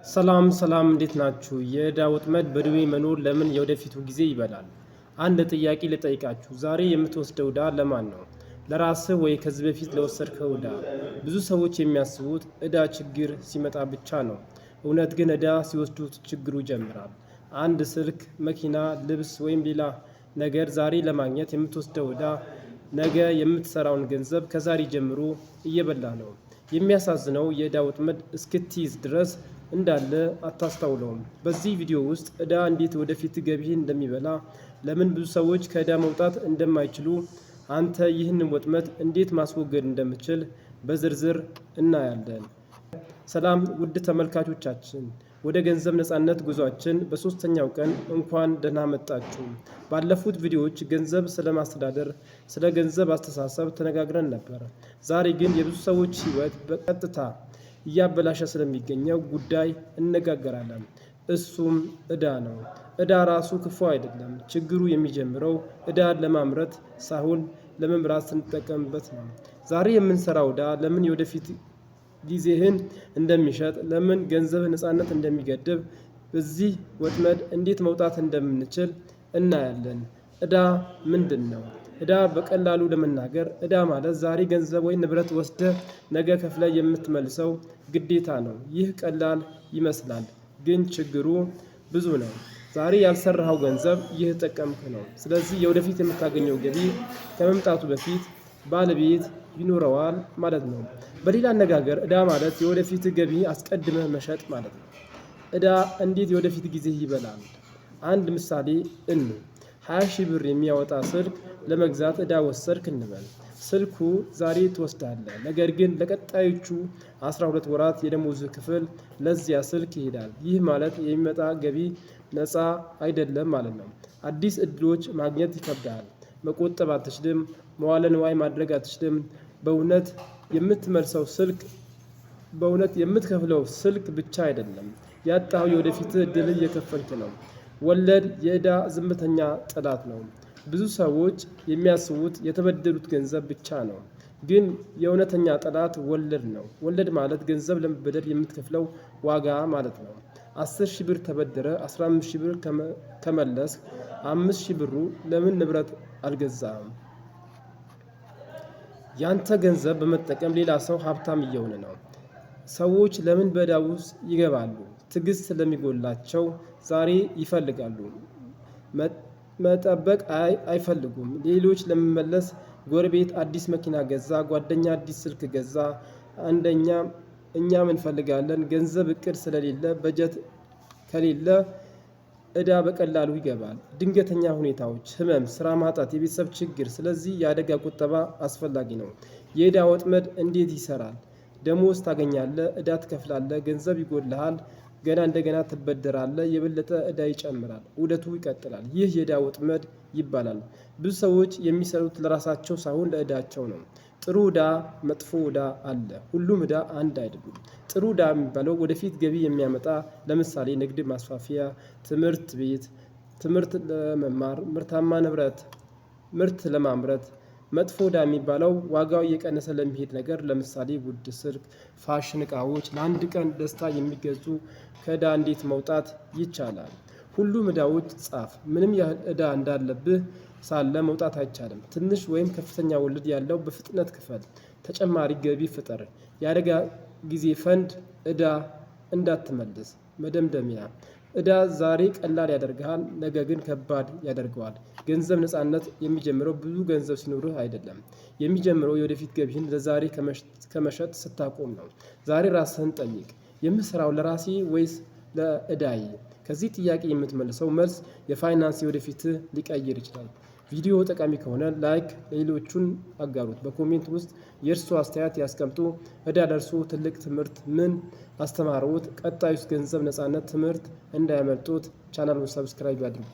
ሰላም እንዴት ናችሁ? የዕዳ ወጥመድ በዕድሜ መኖር ለምን የወደፊቱ ጊዜ ይበላል? አንድ ጥያቄ ልጠይቃችሁ። ዛሬ የምትወስደው ዕዳ ለማን ነው? ለራስህ ወይ ከዚህ በፊት ለወሰድከው ዕዳ? ብዙ ሰዎች የሚያስቡት ዕዳ ችግር ሲመጣ ብቻ ነው። እውነት ግን ዕዳ ሲወስዱት ችግሩ ይጀምራል። አንድ ስልክ፣ መኪና፣ ልብስ ወይም ሌላ ነገር ዛሬ ለማግኘት የምትወስደው ዕዳ ነገ የምትሰራውን ገንዘብ ከዛሬ ጀምሮ እየበላ ነው። የሚያሳዝነው የዕዳ ወጥመድ እስክትይዝ ድረስ እንዳለ አታስተውለውም። በዚህ ቪዲዮ ውስጥ ዕዳ እንዴት ወደፊት ገቢህን እንደሚበላ፣ ለምን ብዙ ሰዎች ከዕዳ መውጣት እንደማይችሉ፣ አንተ ይህንን ወጥመድ እንዴት ማስወገድ እንደምችል በዝርዝር እናያለን። ሰላም ውድ ተመልካቾቻችን፣ ወደ ገንዘብ ነፃነት ጉዟችን በሶስተኛው ቀን እንኳን ደህና መጣችሁ። ባለፉት ቪዲዮዎች ገንዘብ ስለማስተዳደር፣ ስለ ገንዘብ አስተሳሰብ ተነጋግረን ነበር። ዛሬ ግን የብዙ ሰዎች ሕይወት በቀጥታ እያበላሸ ስለሚገኘው ጉዳይ እነጋገራለን። እሱም ዕዳ ነው። ዕዳ ራሱ ክፉ አይደለም። ችግሩ የሚጀምረው ዕዳን ለማምረት ሳይሆን ለመምራት ስንጠቀምበት ነው። ዛሬ የምንሰራው ዕዳ ለምን የወደፊት ጊዜህን እንደሚሸጥ፣ ለምን ገንዘብህ ነፃነት እንደሚገድብ፣ በዚህ ወጥመድ እንዴት መውጣት እንደምንችል እናያለን። ዕዳ ምንድን ነው? ዕዳ በቀላሉ ለመናገር ዕዳ ማለት ዛሬ ገንዘብ ወይ ንብረት ወስደህ ነገ ከፍለህ የምትመልሰው ግዴታ ነው። ይህ ቀላል ይመስላል፣ ግን ችግሩ ብዙ ነው። ዛሬ ያልሰራኸው ገንዘብ እየተጠቀምክ ነው። ስለዚህ የወደፊት የምታገኘው ገቢ ከመምጣቱ በፊት ባለቤት ይኖረዋል ማለት ነው። በሌላ አነጋገር ዕዳ ማለት የወደፊት ገቢ አስቀድመህ መሸጥ ማለት ነው። ዕዳ እንዴት የወደፊት ጊዜ ይበላል? አንድ ምሳሌ 20 ሺህ ብር የሚያወጣ ስልክ ለመግዛት ዕዳ ወሰድክ እንበል። ስልኩ ዛሬ ትወስዳለህ፣ ነገር ግን ለቀጣዮቹ 12 ወራት የደሞዝ ክፍል ለዚያ ስልክ ይሄዳል። ይህ ማለት የሚመጣ ገቢ ነፃ አይደለም ማለት ነው። አዲስ እድሎች ማግኘት ይከብዳል። መቆጠብ አትችልም። መዋለ ንዋይ ማድረግ አትችልም። በእውነት የምትከፍለው ስልክ ብቻ አይደለም፣ ያጣኸው የወደፊት እድል እየከፈልክ ነው። ወለድ የዕዳ ዝምተኛ ጠላት ነው። ብዙ ሰዎች የሚያስቡት የተበደሩት ገንዘብ ብቻ ነው፣ ግን የእውነተኛ ጠላት ወለድ ነው። ወለድ ማለት ገንዘብ ለመበደር የምትከፍለው ዋጋ ማለት ነው። 10 ሺህ ብር ተበደረ 15 ሺህ ብር ከመለስ 5 ሺህ ብሩ ለምን ንብረት አልገዛም? ያንተ ገንዘብ በመጠቀም ሌላ ሰው ሀብታም እየሆነ ነው። ሰዎች ለምን በዕዳ ውስጥ ይገባሉ? ትዕግስት ስለሚጎላቸው ዛሬ ይፈልጋሉ። መጠበቅ አይፈልጉም። ሌሎች ለመመለስ ጎረቤት አዲስ መኪና ገዛ፣ ጓደኛ አዲስ ስልክ ገዛ። እኛም እንፈልጋለን። ገንዘብ እቅድ ስለሌለ፣ በጀት ከሌለ ዕዳ በቀላሉ ይገባል። ድንገተኛ ሁኔታዎች፣ ህመም፣ ስራ ማጣት፣ የቤተሰብ ችግር። ስለዚህ የአደጋ ቁጠባ አስፈላጊ ነው። የዕዳ ወጥመድ እንዴት ይሰራል? ደሞዝ ታገኛለህ፣ ዕዳ ትከፍላለህ፣ ገንዘብ ይጎልሃል፣ ገና እንደገና ትበደራለህ፣ የበለጠ ዕዳ ይጨምራል፣ ዑደቱ ይቀጥላል። ይህ የዕዳ ወጥመድ ይባላል። ብዙ ሰዎች የሚሰሩት ለራሳቸው ሳይሆን ለዕዳቸው ነው። ጥሩ ዕዳ፣ መጥፎ ዕዳ አለ። ሁሉም ዕዳ አንድ አይደሉም። ጥሩ ዕዳ የሚባለው ወደፊት ገቢ የሚያመጣ፣ ለምሳሌ ንግድ ማስፋፊያ፣ ትምህርት ቤት፣ ትምህርት ለመማር፣ ምርታማ ንብረት፣ ምርት ለማምረት። መጥፎ ዕዳ የሚባለው ዋጋው እየቀነሰ ለሚሄድ ነገር፣ ለምሳሌ ውድ ስልክ፣ ፋሽን ዕቃዎች፣ ለአንድ ቀን ደስታ የሚገዙ። ከዕዳ እንዴት መውጣት ይቻላል? ሁሉም ዕዳዎች ጻፍ። ምንም ያህል ዕዳ እንዳለብህ ሳለ መውጣት አይቻልም። ትንሽ ወይም ከፍተኛ ወለድ ያለው በፍጥነት ክፈል። ተጨማሪ ገቢ ፍጠር። የአደጋ ጊዜ ፈንድ። ዕዳ እንዳትመልስ። መደምደሚያ፣ ዕዳ ዛሬ ቀላል ያደርግሃል፣ ነገ ግን ከባድ ያደርገዋል። ገንዘብ ነፃነት የሚጀምረው ብዙ ገንዘብ ሲኖርህ አይደለም። የሚጀምረው የወደፊት ገቢህን ለዛሬ ከመሸጥ ስታቆም ነው። ዛሬ ራስህን ጠይቅ፣ የምሰራው ለራሴ ወይስ ለዕዳዬ? ከዚህ ጥያቄ የምትመልሰው መልስ የፋይናንስ የወደፊትህ ሊቀይር ይችላል። ቪዲዮ ጠቃሚ ከሆነ ላይክ፣ ሌሎቹን አጋሩት። በኮሜንት ውስጥ የእርሶ አስተያየት ያስቀምጡ። ዕዳ ደርሶ ትልቅ ትምህርት ምን አስተማረዎት? ቀጣዩስ ገንዘብ ነፃነት ትምህርት እንዳያመልጦት ቻናሉን ሰብስክራይብ ያድርጉ።